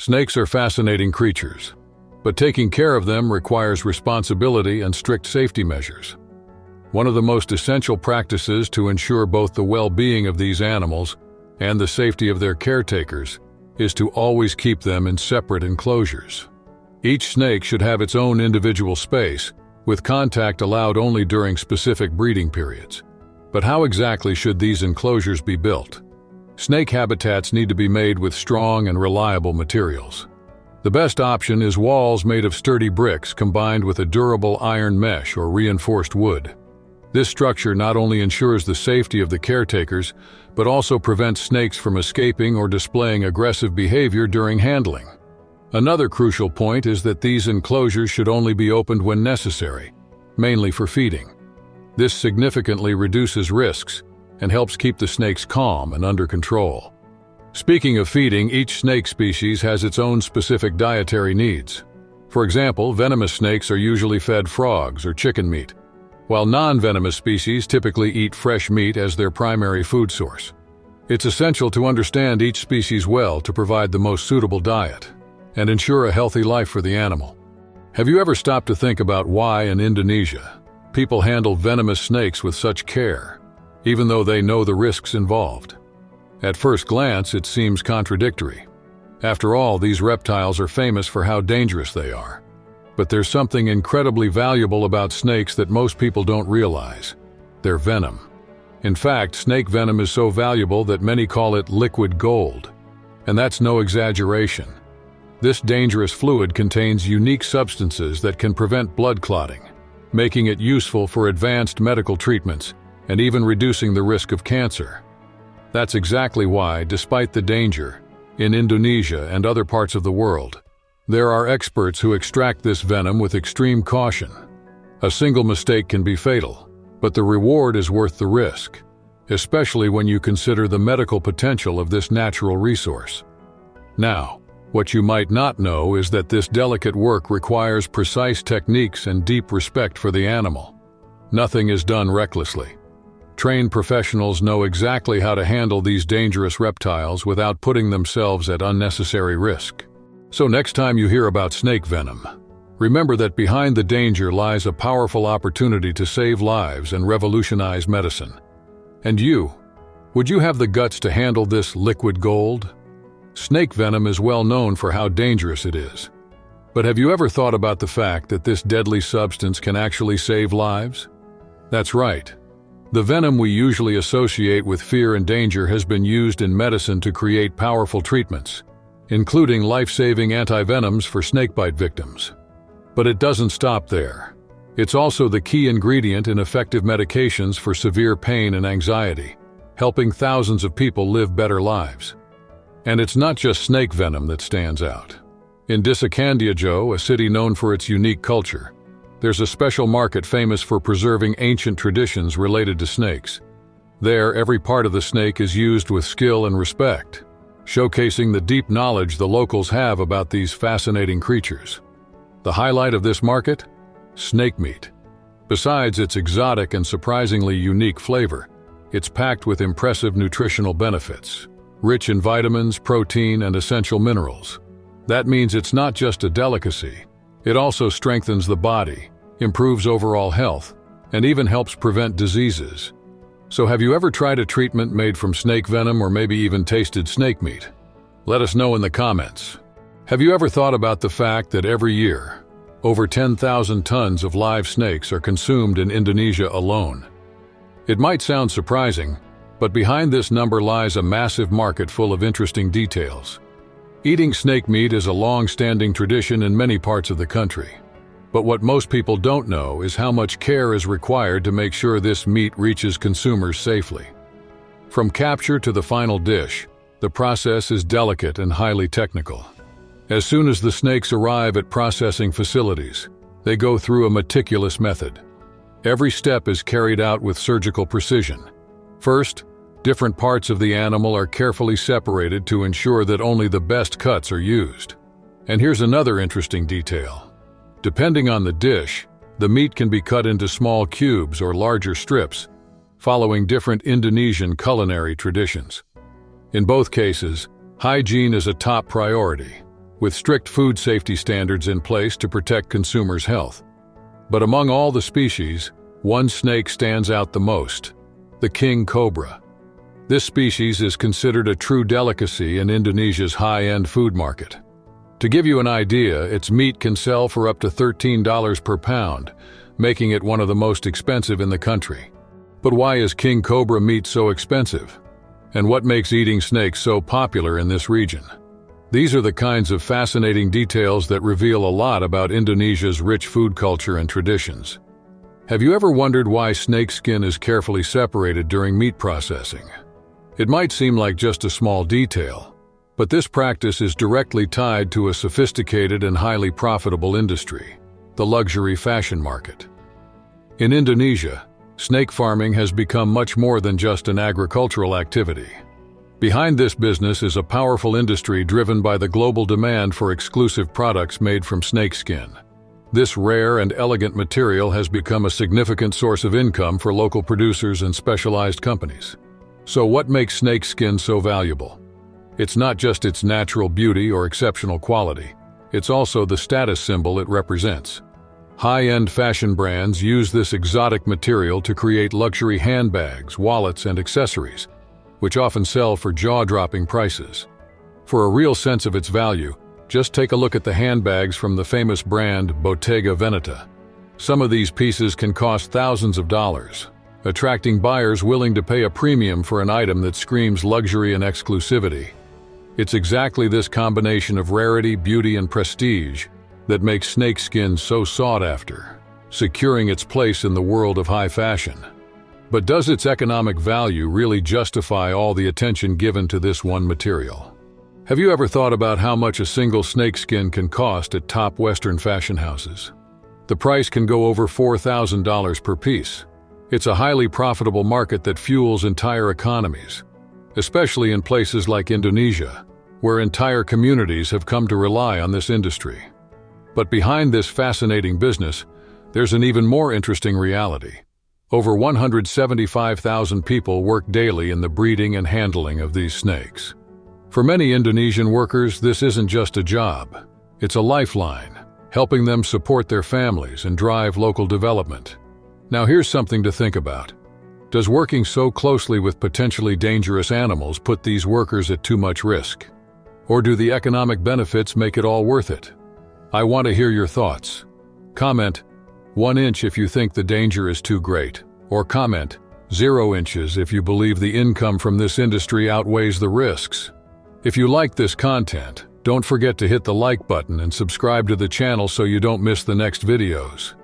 Snakes are fascinating creatures, but taking care of them requires responsibility and strict safety measures. One of the most essential practices to ensure both the well-being of these animals and the safety of their caretakers is to always keep them in separate enclosures. Each snake should have its own individual space, with contact allowed only during specific breeding periods. But how exactly should these enclosures be built? Snake habitats need to be made with strong and reliable materials. The best option is walls made of sturdy bricks combined with a durable iron mesh or reinforced wood. This structure not only ensures the safety of the caretakers, but also prevents snakes from escaping or displaying aggressive behavior during handling. Another crucial point is that these enclosures should only be opened when necessary, mainly for feeding. This significantly reduces risks and helps keep the snakes calm and under control. Speaking of feeding, each snake species has its own specific dietary needs. For example, venomous snakes are usually fed frogs or chicken meat, while non-venomous species typically eat fresh meat as their primary food source. It's essential to understand each species well to provide the most suitable diet and ensure a healthy life for the animal. Have you ever stopped to think about why in Indonesia people handle venomous snakes with such care, even though they know the risks involved? At first glance, it seems contradictory. After all, these reptiles are famous for how dangerous they are. But there's something incredibly valuable about snakes that most people don't realize: their venom. In fact, snake venom is so valuable that many call it liquid gold. And that's no exaggeration. This dangerous fluid contains unique substances that can prevent blood clotting, making it useful for advanced medical treatments and even reducing the risk of cancer. That's exactly why, despite the danger, in Indonesia and other parts of the world, there are experts who extract this venom with extreme caution. A single mistake can be fatal, but the reward is worth the risk, especially when you consider the medical potential of this natural resource. Now, what you might not know is that this delicate work requires precise techniques and deep respect for the animal. Nothing is done recklessly. Trained professionals know exactly how to handle these dangerous reptiles without putting themselves at unnecessary risk. So next time you hear about snake venom, remember that behind the danger lies a powerful opportunity to save lives and revolutionize medicine. And you, would you have the guts to handle this liquid gold? Snake venom is well known for how dangerous it is. But have you ever thought about the fact that this deadly substance can actually save lives? That's right. The venom we usually associate with fear and danger has been used in medicine to create powerful treatments, including life-saving antivenoms for snakebite victims. But it doesn't stop there. It's also the key ingredient in effective medications for severe pain and anxiety, helping thousands of people live better lives. And it's not just snake venom that stands out. In Disakandiajo, a city known for its unique culture, there's a special market famous for preserving ancient traditions related to snakes. There, every part of the snake is used with skill and respect, showcasing the deep knowledge the locals have about these fascinating creatures. The highlight of this market? Snake meat. Besides its exotic and surprisingly unique flavor, it's packed with impressive nutritional benefits, rich in vitamins, protein, and essential minerals. That means it's not just a delicacy. It also strengthens the body, improves overall health, and even helps prevent diseases. So have you ever tried a treatment made from snake venom or maybe even tasted snake meat? Let us know in the comments. Have you ever thought about the fact that every year, over 10,000 tons of live snakes are consumed in Indonesia alone? It might sound surprising, but behind this number lies a massive market full of interesting details. Eating snake meat is a long-standing tradition in many parts of the country. But what most people don't know is how much care is required to make sure this meat reaches consumers safely. From capture to the final dish, the process is delicate and highly technical. As soon as the snakes arrive at processing facilities, they go through a meticulous method. Every step is carried out with surgical precision. First, different parts of the animal are carefully separated to ensure that only the best cuts are used. And here's another interesting detail. Depending on the dish, the meat can be cut into small cubes or larger strips, following different Indonesian culinary traditions. In both cases, hygiene is a top priority, with strict food safety standards in place to protect consumers' health. But among all the species, one snake stands out the most: the king cobra. This species is considered a true delicacy in Indonesia's high-end food market. To give you an idea, its meat can sell for up to $13 per pound, making it one of the most expensive in the country. But why is king cobra meat so expensive? And what makes eating snakes so popular in this region? These are the kinds of fascinating details that reveal a lot about Indonesia's rich food culture and traditions. Have you ever wondered why snake skin is carefully separated during meat processing? It might seem like just a small detail, but this practice is directly tied to a sophisticated and highly profitable industry, the luxury fashion market. In Indonesia, snake farming has become much more than just an agricultural activity. Behind this business is a powerful industry driven by the global demand for exclusive products made from snakeskin. This rare and elegant material has become a significant source of income for local producers and specialized companies. So what makes snakeskin so valuable? It's not just its natural beauty or exceptional quality, it's also the status symbol it represents. High-end fashion brands use this exotic material to create luxury handbags, wallets, and accessories, which often sell for jaw-dropping prices. For a real sense of its value, just take a look at the handbags from the famous brand Bottega Veneta. Some of these pieces can cost thousands of dollars, attracting buyers willing to pay a premium for an item that screams luxury and exclusivity. It's exactly this combination of rarity, beauty, and prestige that makes snakeskin so sought after, securing its place in the world of high fashion. But does its economic value really justify all the attention given to this one material? Have you ever thought about how much a single snakeskin can cost at top Western fashion houses? The price can go over $4,000 per piece. It's a highly profitable market that fuels entire economies, especially in places like Indonesia, where entire communities have come to rely on this industry. But behind this fascinating business, there's an even more interesting reality. Over 175,000 people work daily in the breeding and handling of these snakes. For many Indonesian workers, this isn't just a job. It's a lifeline, helping them support their families and drive local development. Now here's something to think about. Does working so closely with potentially dangerous animals put these workers at too much risk? Or do the economic benefits make it all worth it? I want to hear your thoughts. Comment 1 inch if you think the danger is too great, or comment 0 inches if you believe the income from this industry outweighs the risks. If you like this content, don't forget to hit the like button and subscribe to the channel so you don't miss the next videos.